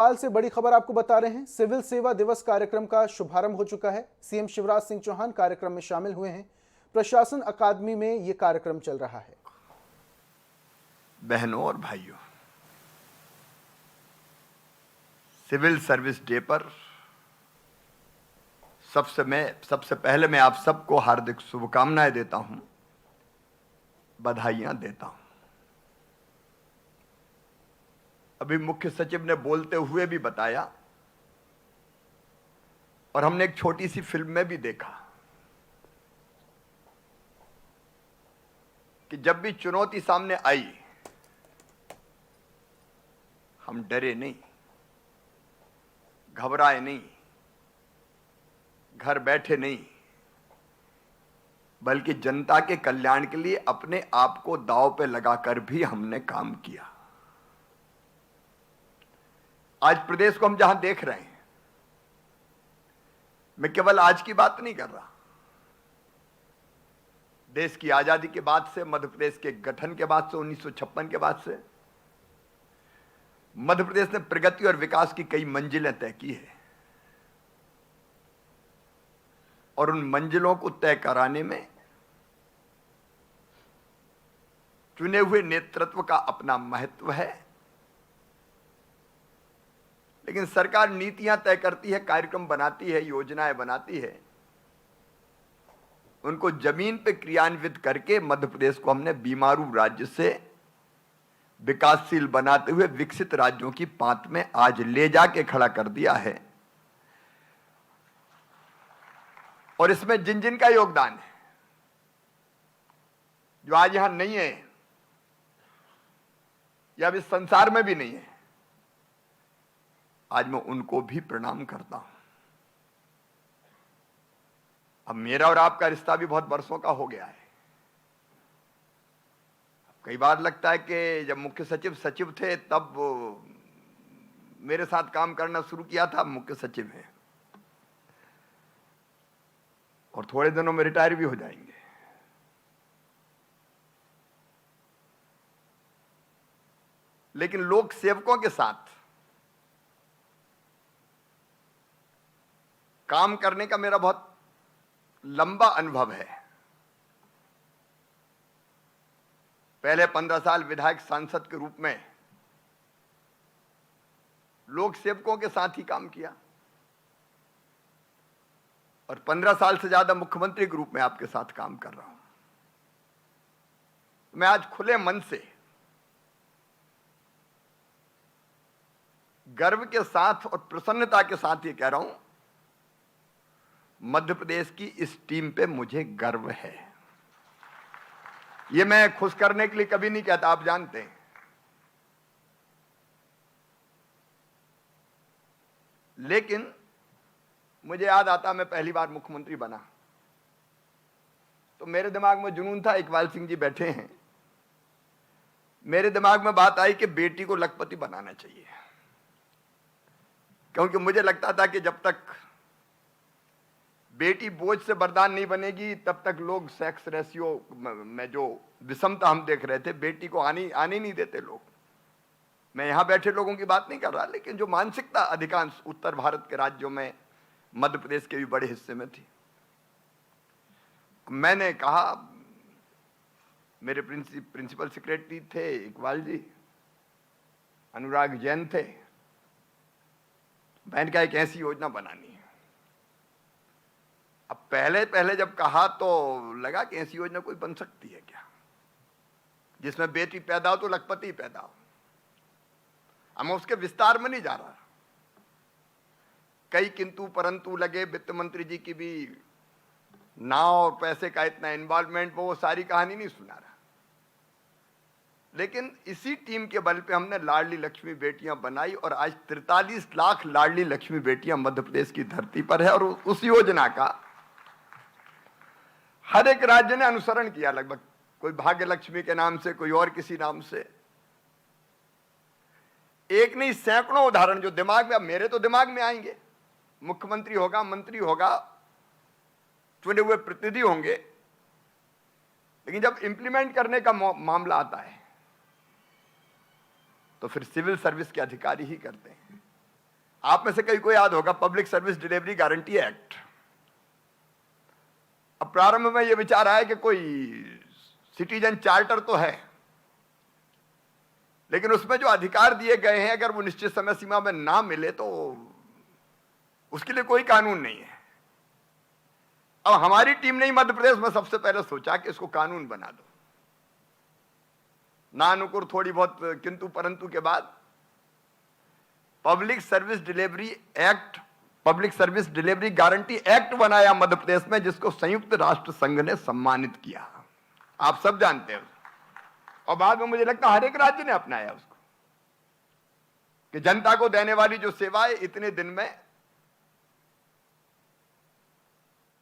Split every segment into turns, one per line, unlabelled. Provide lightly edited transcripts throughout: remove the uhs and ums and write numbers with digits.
हाल से बड़ी खबर आपको बता रहे हैं। सिविल सेवा दिवस कार्यक्रम का शुभारंभ हो चुका है। सीएम शिवराज सिंह चौहान कार्यक्रम में शामिल हुए हैं। प्रशासन अकादमी में यह कार्यक्रम चल रहा है।
बहनों और भाइयों, सिविल सर्विस डे पर सबसे पहले मैं आप सबको हार्दिक शुभकामनाएं देता हूं, बधाइयां देता हूं। अभी मुख्य सचिव ने बोलते हुए भी बताया और हमने एक छोटी सी फिल्म में भी देखा कि जब भी चुनौती सामने आई, हम डरे नहीं, घबराए नहीं, घर बैठे नहीं, बल्कि जनता के कल्याण के लिए अपने आप को दांव पे लगाकर भी हमने काम किया। आज प्रदेश को हम जहां देख रहे हैं, मैं केवल आज की बात नहीं कर रहा। देश की आजादी के बाद से, मध्य प्रदेश के गठन के बाद से, 1956 के बाद से मध्य प्रदेश ने प्रगति और विकास की कई मंजिलें तय की है और उन मंजिलों को तय कराने में चुने हुए नेतृत्व का अपना महत्व है। लेकिन सरकार नीतियां तय करती है, कार्यक्रम बनाती है, योजनाएं बनाती है, उनको जमीन पे क्रियान्वित करके मध्य प्रदेश को हमने बीमारू राज्य से विकासशील बनाते हुए विकसित राज्यों की पांत में आज ले जाके खड़ा कर दिया है। और इसमें जिन जिन का योगदान है, जो आज यहां नहीं है या अभी संसार में भी नहीं है, आज मैं उनको भी प्रणाम करता हूं। अब मेरा और आपका रिश्ता भी बहुत वर्षों का हो गया है। कई बार लगता है कि जब मुख्य सचिव थे तब मेरे साथ काम करना शुरू किया था, मुख्य सचिव हैं और थोड़े दिनों में रिटायर भी हो जाएंगे। लेकिन लोक सेवकों के साथ काम करने का मेरा बहुत लंबा अनुभव है। पहले 15 साल विधायक सांसद के रूप में लोक सेवकों के साथ ही काम किया और 15 साल से ज्यादा मुख्यमंत्री के रूप में आपके साथ काम कर रहा हूं। मैं आज खुले मन से, गर्व के साथ और प्रसन्नता के साथ ये कह रहा हूं, मध्य प्रदेश की इस टीम पे मुझे गर्व है। ये मैं खुश करने के लिए कभी नहीं कहता, आप जानते हैं। लेकिन मुझे याद आता, मैं पहली बार मुख्यमंत्री बना तो मेरे दिमाग में जुनून था, इकबाल सिंह जी बैठे हैं, मेरे दिमाग में बात आई कि बेटी को लखपति बनाना चाहिए। क्योंकि मुझे लगता था कि जब तक बेटी बोझ से बरदान नहीं बनेगी तब तक लोग सेक्स रेशियो में जो विषमता हम देख रहे थे, बेटी को आने नहीं देते लोग। मैं यहां बैठे लोगों की बात नहीं कर रहा, लेकिन जो मानसिकता अधिकांश उत्तर भारत के राज्यों में, मध्य प्रदेश के भी बड़े हिस्से में थी। मैंने कहा, मेरे प्रिंसिपल सेक्रेटरी थे इकबाल जी, अनुराग जैन थे, मैंने कहा एक ऐसी योजना बनानी है। अब पहले जब कहा तो लगा कि ऐसी योजना कोई बन सकती है क्या, जिसमें बेटी पैदा हो तो लखपति पैदा हो। अब मैं उसके विस्तार में नहीं जा रहा, कई किंतु परंतु लगे, वित्त मंत्री जी की भी नाव और पैसे का इतना इन्वॉल्वमेंट, वो सारी कहानी नहीं सुना रहा। लेकिन इसी टीम के बल पे हमने लाडली लक्ष्मी बेटियां बनाई और आज 43 लाख लाडली लक्ष्मी बेटियां मध्य प्रदेश की धरती पर है। और उस योजना का हर एक राज्य ने अनुसरण किया लगभग, कोई भाग्य लक्ष्मी के नाम से, कोई और किसी नाम से। एक नहीं, सैकड़ों उदाहरण जो दिमाग में, अब मेरे तो दिमाग में आएंगे। मुख्यमंत्री होगा, मंत्री होगा, चुने हुए प्रतिनिधि होंगे, लेकिन जब इंप्लीमेंट करने का मामला आता है तो फिर सिविल सर्विस के अधिकारी ही करते हैं। आप में से कई को याद होगा public service delivery guarantee act. अब प्रारंभ में यह विचार आया कि कोई सिटीजन चार्टर तो है, लेकिन उसमें जो अधिकार दिए गए हैं अगर वो निश्चित समय सीमा में ना मिले तो उसके लिए कोई कानून नहीं है। अब हमारी टीम ने मध्य प्रदेश में सबसे पहले सोचा कि इसको कानून बना दो। नानुकुर थोड़ी बहुत किंतु परंतु के बाद public service delivery act, public service delivery guarantee act बनाया मध्य प्रदेश में, जिसको संयुक्त राष्ट्र संघ ने सम्मानित किया। आप सब जानते हो। और बाद में मुझे लगता है हर एक राज्य ने अपनाया उसको, कि जनता को देने वाली जो सेवाएं इतने दिन में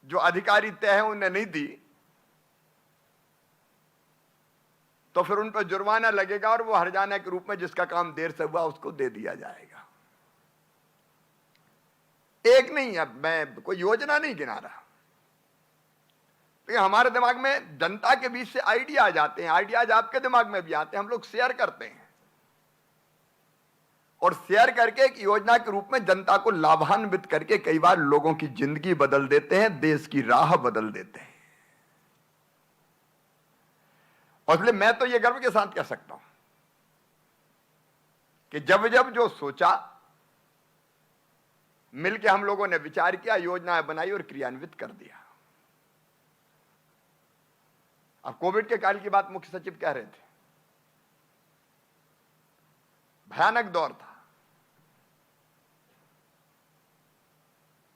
जो अधिकारी तय है उन्हें नहीं दी तो फिर उन पर जुर्माना लगेगा और वो हर्जाना के रूप में जिसका काम देर से हुआ उसको दे दिया जाएगा। एक नहीं, अब मैं कोई योजना नहीं गिना रहा, लेकिन हमारे दिमाग में जनता के बीच से आइडिया आ जाते हैं, आइडियाज आपके दिमाग में भी आते हैं, हम लोग शेयर करते हैं और शेयर करके एक योजना के रूप में जनता को लाभान्वित करके कई बार लोगों की जिंदगी बदल देते हैं, देश की राह बदल देते हैं। और इसलिए मैं तो ये गर्व के साथ कह सकता हूं कि जब जब जो सोचा मिलके हम लोगों ने विचार किया, योजनाएं बनाई और क्रियान्वित कर दिया। अब कोविड के काल की बात मुख्य सचिव कह रहे थे, भयानक दौर था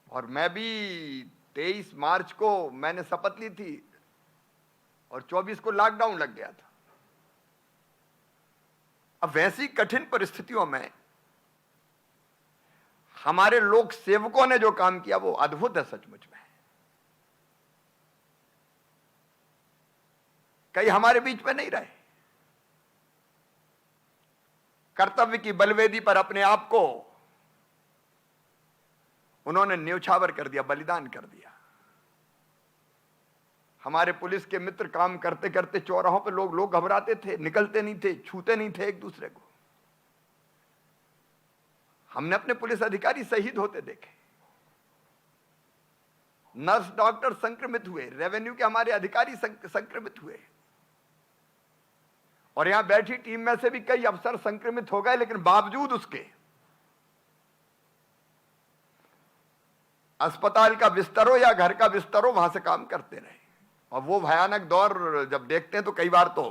और मैं भी 23 मार्च को मैंने शपथ ली थी और 24 को लॉकडाउन लग गया था। अब वैसी कठिन परिस्थितियों में हमारे लोक सेवकों ने जो काम किया वो अद्भुत है सचमुच में। कई हमारे बीच में नहीं रहे, कर्तव्य की बलवेदी पर अपने आप को उन्होंने न्यौछावर कर दिया, बलिदान कर दिया। हमारे पुलिस के मित्र काम करते करते चौराहों पे लोग घबराते थे, निकलते नहीं थे, छूते नहीं थे एक दूसरे को। हमने अपने पुलिस अधिकारी शहीद होते देखे, नर्स डॉक्टर संक्रमित हुए, रेवेन्यू के हमारे अधिकारी संक्रमित हुए और यहां बैठी टीम में से भी कई अफसर संक्रमित हो गए, लेकिन बावजूद उसके अस्पताल का बिस्तर हो या घर का बिस्तर हो वहां से काम करते रहे। और वो भयानक दौर जब देखते हैं तो कई बार तो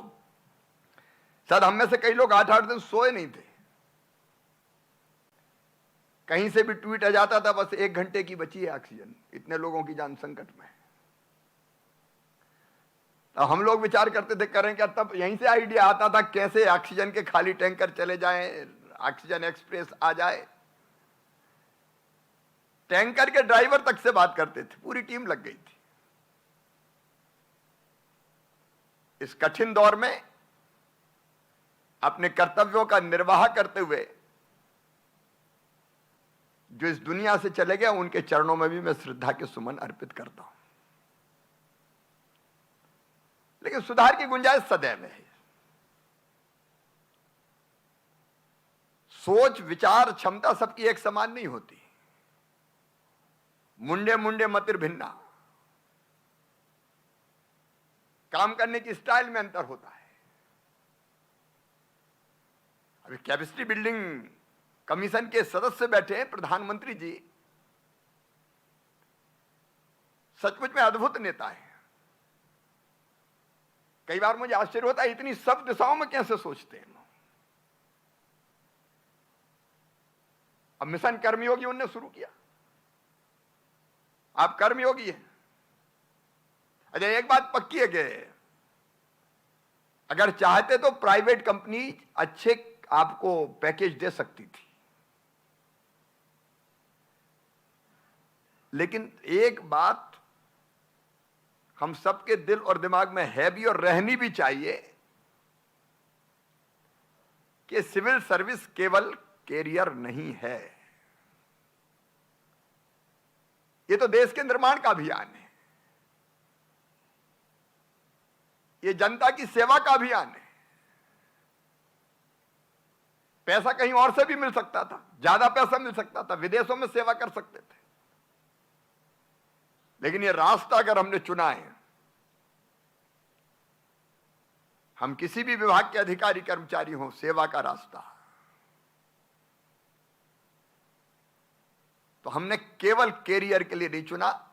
शायद हम में से कई लोग 8-8 दिन सोए नहीं थे। कहीं से भी ट्वीट आ जाता था बस 1 घंटे की बची है ऑक्सीजन, इतने लोगों की जान संकट में। तो हम लोग विचार करते थे करें क्या, तब यहीं से आइडिया आता था कैसे ऑक्सीजन के खाली टैंकर चले जाएं, ऑक्सीजन एक्सप्रेस आ जाए। टैंकर के ड्राइवर तक से बात करते थे, पूरी टीम लग गई थी। इस कठिन दौर में अपने कर्तव्यों का निर्वाह करते हुए जो इस दुनिया से चले गए उनके चरणों में भी मैं श्रद्धा के सुमन अर्पित करता हूं। लेकिन सुधार की गुंजाइश सदैव है। सोच विचार क्षमता सबकी एक समान नहीं होती, मुंडे मुंडे मतिर भिन्ना, काम करने की स्टाइल में अंतर होता है। अभी कैपेसिटी बिल्डिंग कमीशन के सदस्य बैठे हैं, प्रधानमंत्री जी सचमुच में अद्भुत नेता है। कई बार मुझे आश्चर्य होता है इतनी सब दिशाओं में कैसे सोचते हैं। अब मिशन कर्मयोगी उन्होंने शुरू किया, आप कर्मयोगी हैं। अच्छा, एक बात पक्की है कि अगर चाहते तो प्राइवेट कंपनी अच्छे आपको पैकेज दे सकती थी, लेकिन एक बात हम सबके दिल और दिमाग में है भी और रहनी भी चाहिए कि सिविल सर्विस केवल कैरियर नहीं है, ये तो देश के निर्माण का अभियान है, ये जनता की सेवा का अभियान है। पैसा कहीं और से भी मिल सकता था, ज्यादा पैसा मिल सकता था, विदेशों में सेवा कर सकते थे, लेकिन ये रास्ता अगर हमने चुना है, हम किसी भी विभाग के अधिकारी कर्मचारी हों, सेवा का रास्ता, तो हमने केवल कैरियर के लिए नहीं चुना,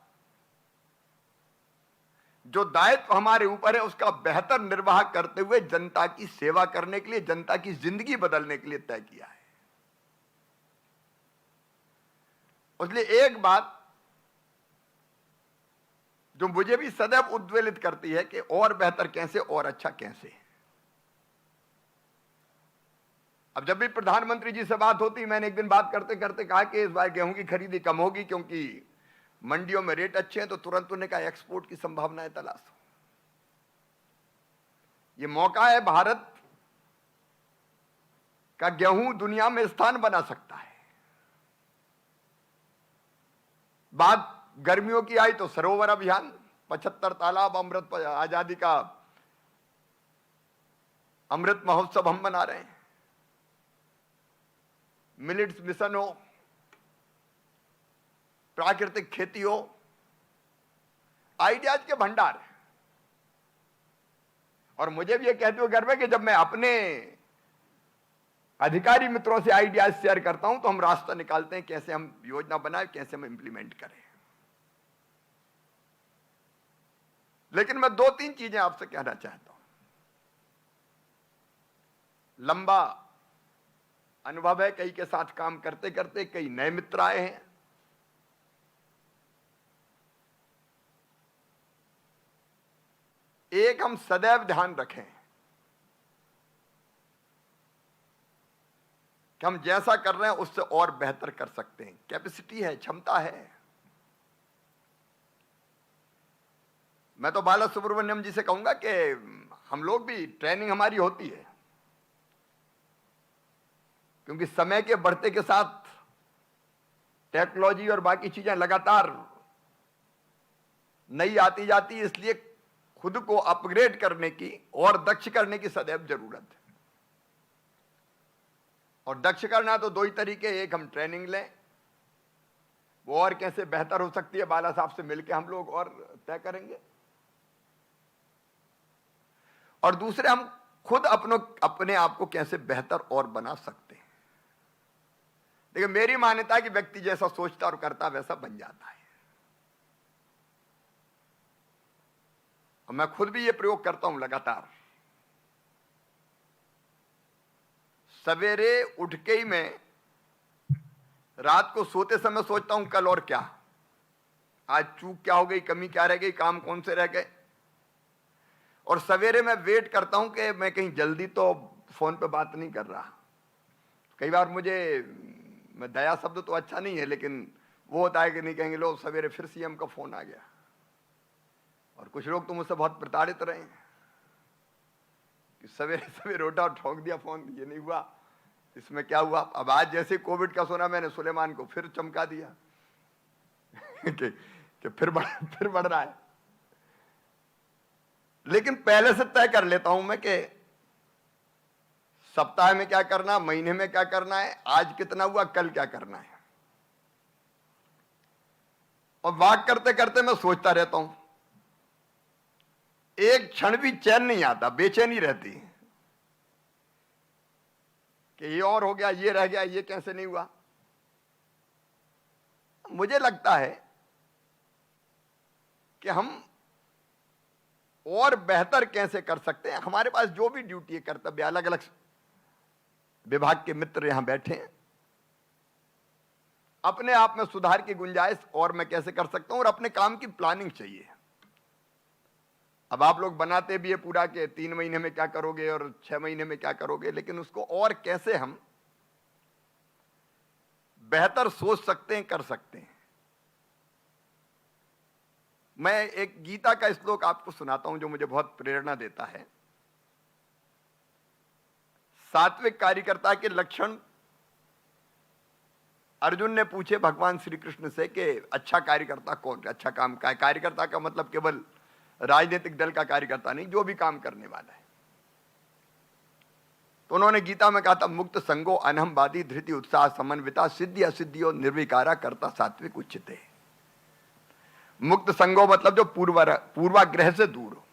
जो दायित्व हमारे ऊपर है उसका बेहतर निर्वाह करते हुए जनता की सेवा करने के लिए, जनता की जिंदगी बदलने के लिए तय किया है। इसलिए एक बात जो मुझे भी सदैव उद्वेलित करती है कि और बेहतर कैसे और अच्छा कैसे। अब जब भी प्रधानमंत्री जी से बात होती, मैंने एक दिन बात करते करते कहा कि इस बार गेहूं की खरीदी कम होगी क्योंकि मंडियों में रेट अच्छे हैं, तो तुरंत उन्होंने कहा एक्सपोर्ट की संभावनाएं तलाशो। ये मौका है, भारत का गेहूं दुनिया में स्थान बना सकता है। बात गर्मियों की आई तो सरोवर अभियान, 75 तालाब, अमृत आजादी का अमृत महोत्सव हम मना रहे हैं। मिलेट्स मिशन हो, प्राकृतिक खेती हो, आइडियाज के भंडार है। और मुझे भी ये कहते हुए गर्व है कि जब मैं अपने अधिकारी मित्रों से आइडियाज शेयर करता हूं तो हम रास्ता निकालते हैं कैसे हम योजना बनाए, कैसे हम इंप्लीमेंट करें। लेकिन मैं 2-3 चीजें आपसे कहना चाहता हूं। लंबा अनुभव है, कई के साथ काम करते करते कई नए मित्र आए हैं। एक हम सदैव ध्यान रखें कि हम जैसा कर रहे हैं उससे और बेहतर कर सकते हैं। कैपेसिटी है, क्षमता है। मैं तो बाला सुब्रमण्यम जी से कहूंगा कि हम लोग भी ट्रेनिंग हमारी होती है, क्योंकि समय के बढ़ते के साथ टेक्नोलॉजी और बाकी चीजें लगातार नई आती जाती है, इसलिए खुद को अपग्रेड करने की और दक्ष करने की सदैव जरूरत है। और दक्ष करना तो 2 ही तरीके, एक हम ट्रेनिंग लें, वो और कैसे बेहतर हो सकती है बाला साहब से मिलकर हम लोग और तय करेंगे, और दूसरे हम खुद अपने आप को कैसे बेहतर और बना सकते हैं। देखिए, मेरी मान्यता है कि व्यक्ति जैसा सोचता और करता वैसा बन जाता है। और मैं खुद भी ये प्रयोग करता हूं लगातार। सवेरे उठ के ही मैं रात को सोते समय सोचता हूं कल और क्या, आज चूक क्या हो गई, कमी क्या रह गई, काम कौन से रह गए। और सवेरे मैं वेट करता हूं कि मैं कहीं जल्दी तो फोन पे बात नहीं कर रहा। कई बार मैं दया शब्द तो अच्छा नहीं है, लेकिन वो होता है कि नहीं कहेंगे लोग सवेरे फिर सीएम का फोन आ गया। और कुछ लोग तो मुझसे बहुत प्रताड़ित रहे हैं कि सवेरे सवेरे उठा और ठोक दिया फोन, ये नहीं हुआ, इसमें क्या हुआ। अब आज जैसे कोविड का सुना, मैंने सुलेमान को फिर चमका दिया कि फिर बढ़ रहा है। लेकिन पहले से तय कर लेता हूं मैं कि सप्ताह में क्या करना, महीने में क्या करना है, आज कितना हुआ, कल क्या करना है। और वाक करते करते मैं सोचता रहता हूं, एक क्षण भी चैन नहीं आता, बेचैनी रहती कि ये और हो गया, ये रह गया, ये कैसे नहीं हुआ। मुझे लगता है कि हम और बेहतर कैसे कर सकते हैं। हमारे पास जो भी ड्यूटी है, कर्तव्य, अलग अलग विभाग के मित्र यहां बैठे हैं, अपने आप में सुधार की गुंजाइश और मैं कैसे कर सकता हूं, और अपने काम की प्लानिंग चाहिए। अब आप लोग बनाते भी है पूरा के 3 महीने में क्या करोगे और 6 महीने में क्या करोगे, लेकिन उसको और कैसे हम बेहतर सोच सकते हैं, कर सकते हैं। मैं एक गीता का श्लोक आपको सुनाता हूं जो मुझे बहुत प्रेरणा देता है। सात्विक कार्यकर्ता के लक्षण अर्जुन ने पूछे भगवान श्री कृष्ण से कि अच्छा कार्यकर्ता कौन, अच्छा काम का। कार्यकर्ता का मतलब केवल राजनीतिक दल का कार्यकर्ता नहीं, जो भी काम करने वाला है। तो उन्होंने गीता में कहा था, मुक्त संगो अनहमवादी धृति उत्साह समन्विता सिद्धि असिद्धियों निर्विकारा करता सात्विक उच्चते। मुक्त संगो मतलब जो पूर्वाग्रह से दूर हो,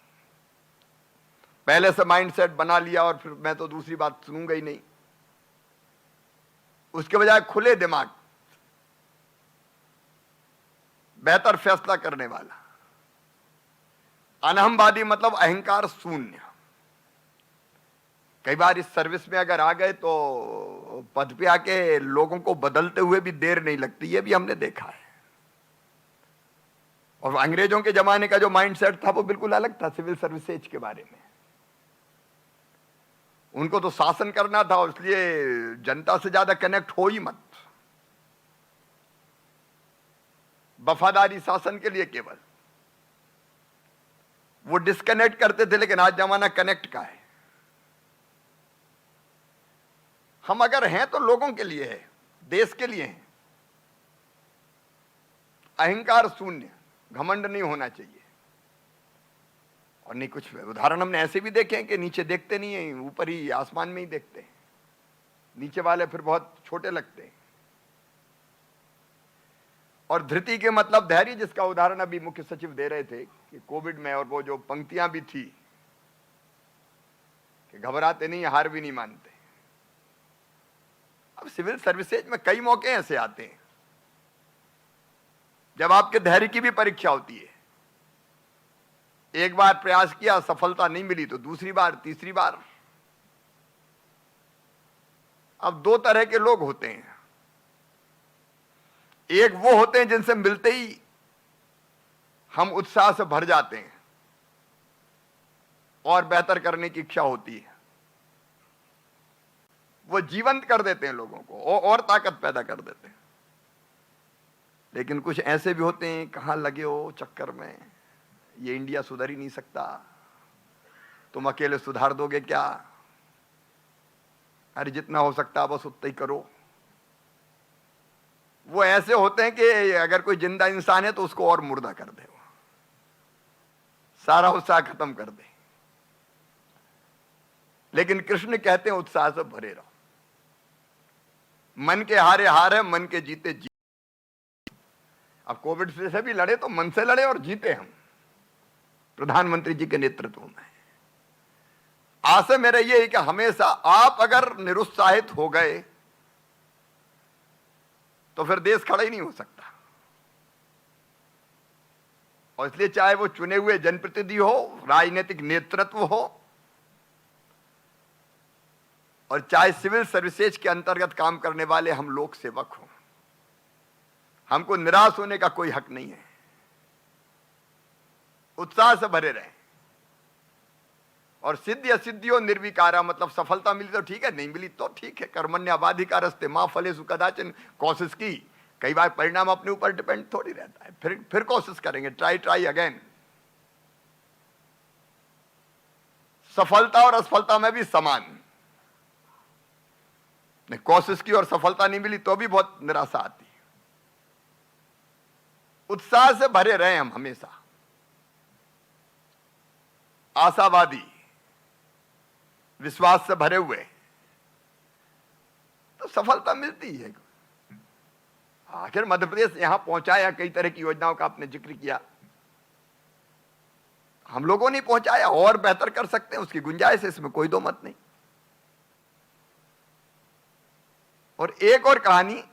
पहले से माइंडसेट बना लिया और फिर मैं तो दूसरी बात सुनूंगा ही नहीं, उसके बजाय खुले दिमाग, बेहतर फैसला करने वाला। अनहमवादी मतलब अहंकार शून्य। कई बार इस सर्विस में अगर आ गए तो पद पे आके लोगों को बदलते हुए भी देर नहीं लगती, ये भी हमने देखा है। और अंग्रेजों के जमाने का जो माइंडसेट था वो बिल्कुल अलग था सिविल सर्विसेज के बारे में। उनको तो शासन करना था, इसलिए जनता से ज्यादा कनेक्ट हो ही मत, वफादारी शासन के लिए केवल। वो डिस्कनेक्ट करते थे, लेकिन आज जमाना कनेक्ट का है। हम अगर हैं तो लोगों के लिए है, देश के लिए हैं। अहंकार शून्य, घमंड नहीं होना चाहिए। और नहीं, कुछ उदाहरण हमने ऐसे भी देखे हैं कि नीचे देखते नहीं है, ऊपर ही आसमान में ही देखते हैं। नीचे वाले फिर बहुत छोटे लगते हैं। और धृति के मतलब धैर्य, जिसका उदाहरण अभी मुख्य सचिव दे रहे थे कि कोविड में, और वो जो पंक्तियां भी थी कि घबराते नहीं, हार भी नहीं मानते। अब सिविल सर्विसेज में कई मौके ऐसे आते हैं जब आपके धैर्य की भी परीक्षा होती है। एक बार प्रयास किया, सफलता नहीं मिली, तो दूसरी बार, तीसरी बार। अब दो तरह के लोग होते हैं। एक वो होते हैं जिनसे मिलते ही हम उत्साह से भर जाते हैं और बेहतर करने की इच्छा होती है। वो जीवंत कर देते हैं लोगों को और ताकत पैदा कर देते हैं। लेकिन कुछ ऐसे भी होते हैं, कहां लगे हो चक्कर में, ये इंडिया सुधर ही नहीं सकता, तुम अकेले सुधार दोगे क्या, अरे जितना हो सकता है बस उतना ही करो। वो ऐसे होते हैं कि अगर कोई जिंदा इंसान है तो उसको और मुर्दा कर दे, वो सारा उत्साह खत्म कर दे। लेकिन कृष्ण कहते हैं उत्साह से भरे रहो। मन के हारे हार है, मन के जीते जीत। अब कोविड से भी लड़े तो मन से लड़े और जीते हम, प्रधानमंत्री जी के नेतृत्व में। आशा मेरा ये है कि हमेशा आप अगर निरुत्साहित हो गए तो फिर देश खड़ा ही नहीं हो सकता। और इसलिए चाहे वो चुने हुए जनप्रतिनिधि हो, राजनीतिक नेतृत्व हो, और चाहे सिविल सर्विसेज के अंतर्गत काम करने वाले हम लोक सेवक हों, हमको निराश होने का कोई हक नहीं है। उत्साह से भरे रहें। और सिद्धि असिद्धियों निर्विकारा मतलब सफलता मिली तो ठीक है, नहीं मिली तो ठीक है। कर्मण्यवाधिकारस्ते मां फलेषु कदाचन। कोशिश की, कई बार परिणाम अपने ऊपर डिपेंड थोड़ी रहता है, फिर कोशिश करेंगे, ट्राई अगेन। सफलता और असफलता में भी समान। कोशिश की और सफलता नहीं मिली तो भी बहुत निराशा आती है। उत्साह से भरे रहे हम हमेशा, आशावादी, विश्वास से भरे हुए, तो सफलता मिलती है। आखिर मध्य प्रदेश यहां पहुंचाया, कई तरह की योजनाओं का आपने जिक्र किया, हम लोगों ने पहुंचाया, और बेहतर कर सकते हैं, उसकी गुंजाइश है, इसमें कोई दो मत नहीं। और एक और कहानी,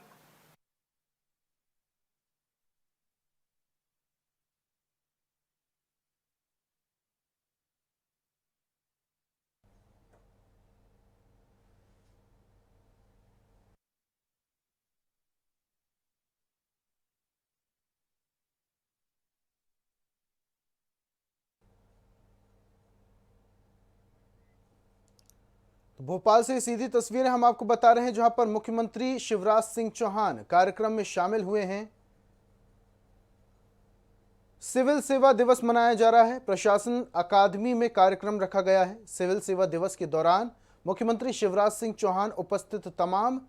तो भोपाल से सीधी तस्वीरें हम आपको बता रहे हैं, जहां पर मुख्यमंत्री शिवराज सिंह चौहान कार्यक्रम में शामिल हुए हैं। सिविल सेवा दिवस मनाया जा रहा है। प्रशासन अकादमी में कार्यक्रम रखा गया है। सिविल सेवा दिवस के दौरान मुख्यमंत्री शिवराज सिंह चौहान उपस्थित तमाम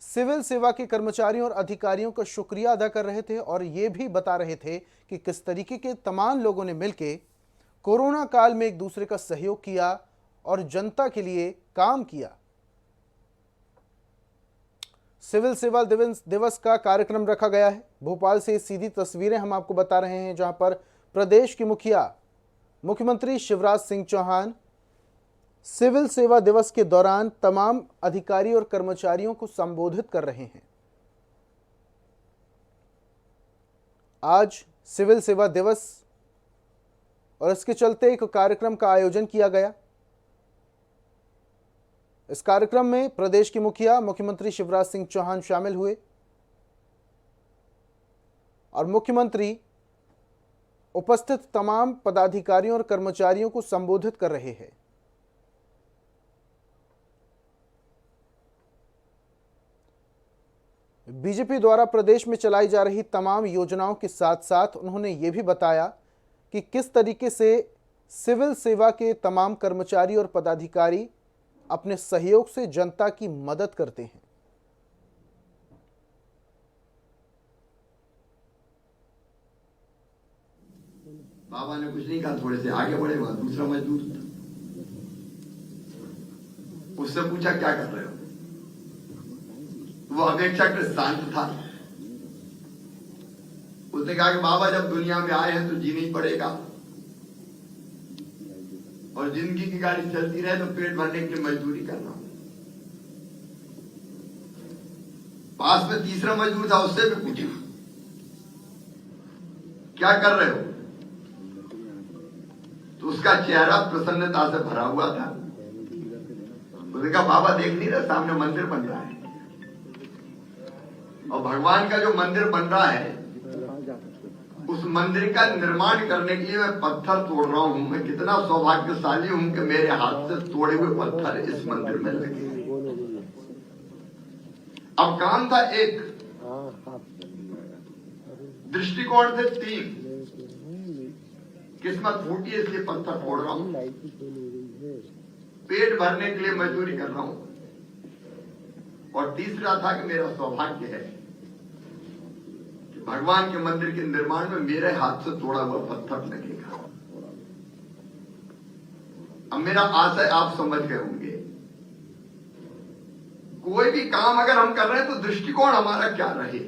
सिविल सेवा के कर्मचारियों और अधिकारियों का शुक्रिया अदा कर रहे थे और ये भी बता रहे थे कि किस तरीके के तमाम लोगों ने मिलकर कोरोना काल में एक दूसरे का सहयोग किया और जनता के लिए काम किया। सिविल सेवा दिवस का कार्यक्रम रखा गया है। भोपाल से सीधी तस्वीरें हम आपको बता रहे हैं, जहां पर प्रदेश के मुखिया मुख्यमंत्री शिवराज सिंह चौहान सिविल सेवा दिवस के दौरान तमाम अधिकारी और कर्मचारियों को संबोधित कर रहे हैं। आज सिविल सेवा दिवस और इसके चलते एक कार्यक्रम का आयोजन किया गया। इस कार्यक्रम में प्रदेश के मुखिया मुख्यमंत्री शिवराज सिंह चौहान शामिल हुए और मुख्यमंत्री उपस्थित तमाम पदाधिकारियों और कर्मचारियों को संबोधित कर रहे हैं। बीजेपी द्वारा प्रदेश में चलाई जा रही तमाम योजनाओं के साथ साथ उन्होंने ये भी बताया कि किस तरीके से सिविल सेवा के तमाम कर्मचारी और पदाधिकारी अपने सहयोग से जनता की मदद करते हैं।
बाबा ने कुछ नहीं कहा, थोड़े से आगे बढ़े, वहां दूसरा मजदूर था। उससे पूछा क्या कर रहे हो? वो अपेक्षाकृत शांत था। उसने कहा कि बाबा जब दुनिया में आए हैं तो जीना ही पड़ेगा, और जिंदगी की गाड़ी चलती रहे तो पेट भरने के लिए मजदूरी करना। पास में तीसरा मजदूर था, उससे भी पूछा क्या कर रहे हो? तो उसका चेहरा प्रसन्नता से भरा हुआ था। उसने कहा बाबा देख नहीं रहे, सामने मंदिर बन रहा है, और भगवान का जो मंदिर बन रहा है उस मंदिर का निर्माण करने के लिए मैं पत्थर तोड़ रहा हूं। मैं कितना सौभाग्यशाली हूं कि मेरे हाथ से तोड़े हुए पत्थर इस मंदिर में लगे। अब काम था एक, दृष्टिकोण थे तीन। किस्मत फूटी इसलिए पत्थर फोड़ रहा हूं, पेट भरने के लिए मजदूरी कर रहा हूं, और तीसरा था कि मेरा सौभाग्य है कि भगवान के मंदिर के निर्माण में मेरे हाथ से तोड़ा हुआ पत्थर लगेगा। अब मेरा आशय आप समझ गए होंगे, कोई भी काम अगर हम कर रहे हैं तो दृष्टिकोण हमारा क्या रहे।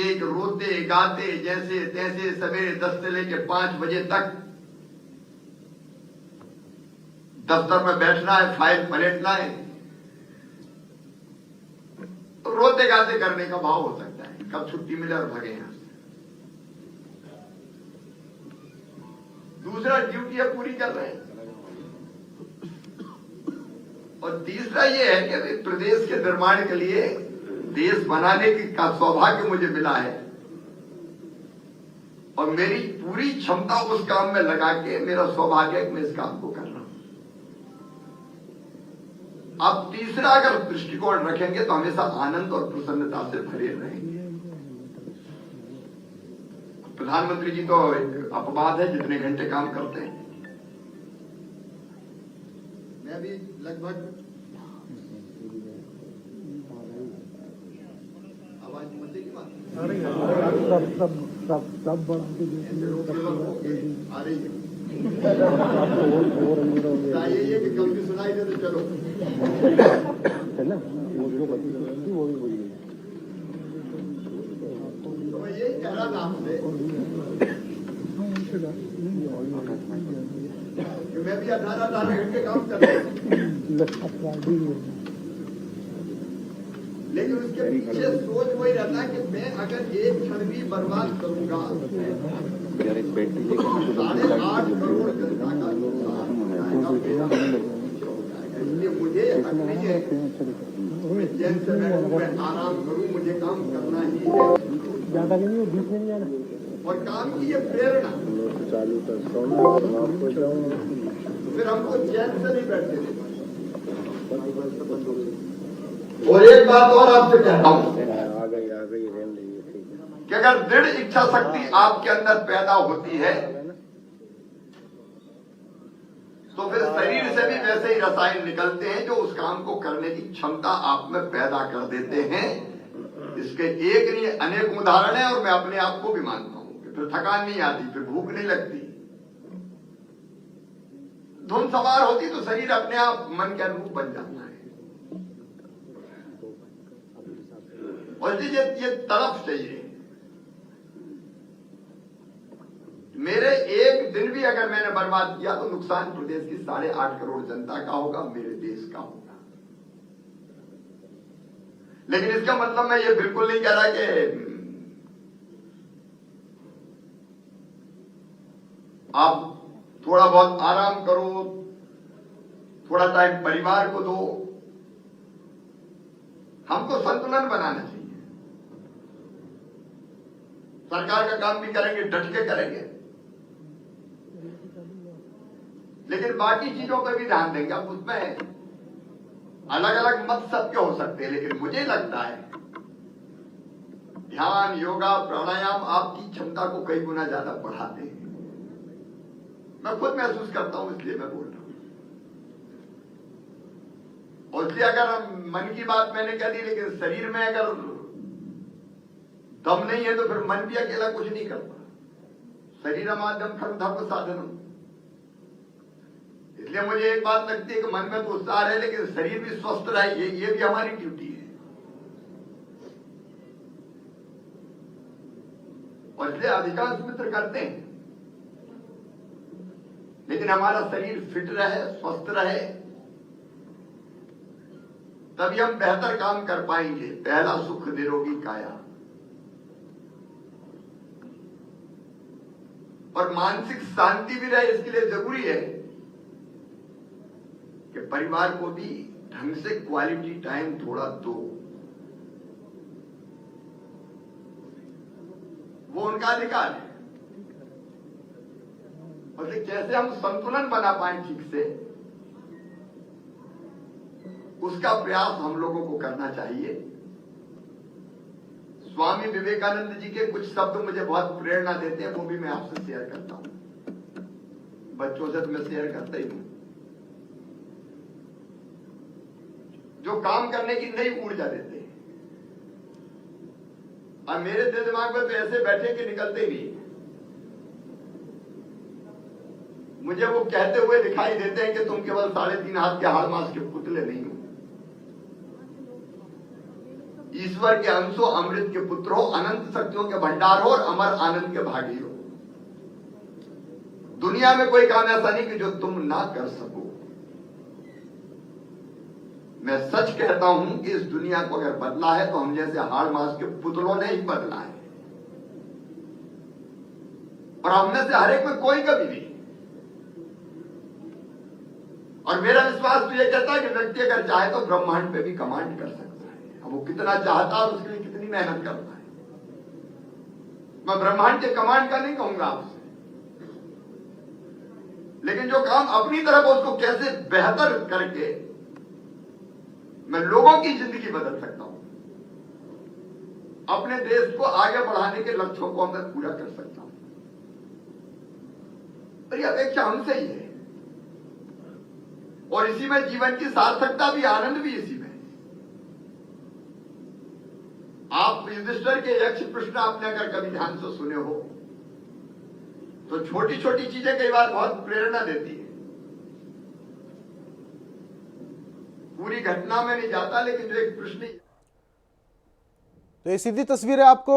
एक रोते गाते जैसे तैसे सवेरे 10 से लेकर 5 बजे तक दफ्तर में बैठना है, फाइल पलटना है, तो रोते गाते करने का भाव हो सकता है, कब छुट्टी मिले और भागे यहां से। दूसरा ड्यूटियां पूरी कर रहे हैं, और तीसरा ये है कि प्रदेश के निर्माण के लिए, देश बनाने का सौभाग्य मुझे मिला है, और मेरी पूरी क्षमता उस काम में लगा के मेरा सौभाग्य है कि मैं इस काम को कर रहा हूं। अब तीसरा अगर दृष्टिकोण रखेंगे तो हमेशा आनंद और प्रसन्नता से भरे रहेंगे। प्रधानमंत्री जी तो एक अपवाद है, जितने घंटे काम करते हैं। मैं भी लगभग ये कि कम भी सुनाई दे तो चलो। तो ये कह रहा था आपसे कि मैं भी 18 घंटे काम कर रहा हूं, लेकिन उसके पीछे सोच वही रहता है कि मैं अगर एक क्षण भी बर्बाद करूंगा, 8.5 करोड़ जनता का नुकसान हो जाएगा, इसलिए मुझे चैन से मैं आराम करूं, मुझे काम करना ही है। और काम की ये प्रेरणा फिर हमको चैन से नहीं बैठने देता। और एक बात और आपसे कहता हूं कि अगर दृढ़ इच्छा शक्ति आपके अंदर पैदा होती है तो फिर शरीर से भी वैसे ही रसायन निकलते हैं जो उस काम को करने की क्षमता आप में पैदा कर देते हैं। इसके एक नहीं अनेक उदाहरण है, और मैं अपने आप को भी मानता हूं कि फिर थकान नहीं आती, फिर भूख नहीं लगती। धुन सवार होती तो शरीर अपने आप मन के अनुरूप बन जाता है। और ये तड़प चाहिए। मेरे एक दिन भी अगर मैंने बर्बाद किया तो नुकसान प्रदेश की 8.5 करोड़ जनता का होगा, मेरे देश का होगा। लेकिन इसका मतलब मैं ये बिल्कुल नहीं कह रहा कि आप थोड़ा बहुत आराम करो, थोड़ा टाइम परिवार को दो। हमको संतुलन बनाना चाहिए। सरकार का काम भी करेंगे, डट के करेंगे, लेकिन बाकी चीजों पर भी ध्यान देंगे। अब उसमें अलग अलग मत सबके हो सकते हैं, लेकिन मुझे लगता है ध्यान, योगा, प्राणायाम आपकी क्षमता को कई गुना ज्यादा बढ़ाते हैं। मैं खुद महसूस करता हूं, इसलिए मैं बोल रहा हूं। और इसलिए अगर मन की बात मैंने कह दी, लेकिन शरीर में अगर दम नहीं है तो फिर मन भी अकेला कुछ नहीं करता। शरीर माध्यम खर्म धर्म साधनम। इसलिए मुझे एक बात लगती है कि मन में तो उत्साह है, लेकिन शरीर भी स्वस्थ रहे, ये भी हमारी ड्यूटी है। और इसलिए अधिकांश मित्र करते हैं, लेकिन हमारा शरीर फिट रहे, स्वस्थ रहे, तभी हम बेहतर काम कर पाएंगे। पहला सुख निरोगी काया। और मानसिक शांति भी रहे, इसके लिए जरूरी है कि परिवार को भी ढंग से क्वालिटी टाइम थोड़ा दो। वो उनका अधिकार है। और कैसे हम संतुलन बना पाए ठीक से, उसका प्रयास हम लोगों को करना चाहिए। स्वामी विवेकानंद जी के कुछ शब्द मुझे बहुत प्रेरणा देते हैं, वो भी मैं आपसे शेयर करता हूं। बच्चों से तो मैं शेयर करता ही हूं। जो काम करने की नई ऊर्जा देते हैं, और मेरे दिमाग में तो ऐसे बैठे कि निकलते ही नहीं। मुझे वो कहते हुए दिखाई देते हैं कि तुम केवल 3.5 हाथ के हाड़ मास के पुतले नहीं हो, ईश्वर के अंशो, अमृत के पुत्र हो, अनंत शक्तियों के भंडार हो और अमर आनंद के भागी हो। दुनिया में कोई काम ऐसा नहीं कि जो तुम ना कर सको। मैं सच कहता हूं कि इस दुनिया को अगर बदला है तो हम जैसे हाड़ मास के पुतलों ने ही बदला है। और हम में से हर एक में कोई कभी नहीं। और मेरा विश्वास तो यह कहता है कि व्यक्ति अगर चाहे तो ब्रह्मांड पे भी कमांड कर सकता है। अब वो कितना चाहता है और उसके लिए कितनी मेहनत करता है। मैं ब्रह्मांड के कमांड का नहीं कहूंगा आपसे, लेकिन जो काम अपनी तरफ उसको कैसे बेहतर करके मैं लोगों की जिंदगी बदल सकता हूं, अपने देश को आगे बढ़ाने के लक्ष्यों को मैं पूरा कर सकता हूं। और ये अपेक्षा हमसे ही है। और इसी में जीवन की सार्थकता भी, आनंद भी इसी में। आप युधिष्ठिर के यक्ष प्रश्न आपने अगर कभी ध्यान से सुने हो तो छोटी छोटी चीजें कई बार बहुत प्रेरणा देती है। पूरी घटना में नहीं जाता, लेकिन जो एक प्रश्न,
तो ये सीधी तस्वीर है आपको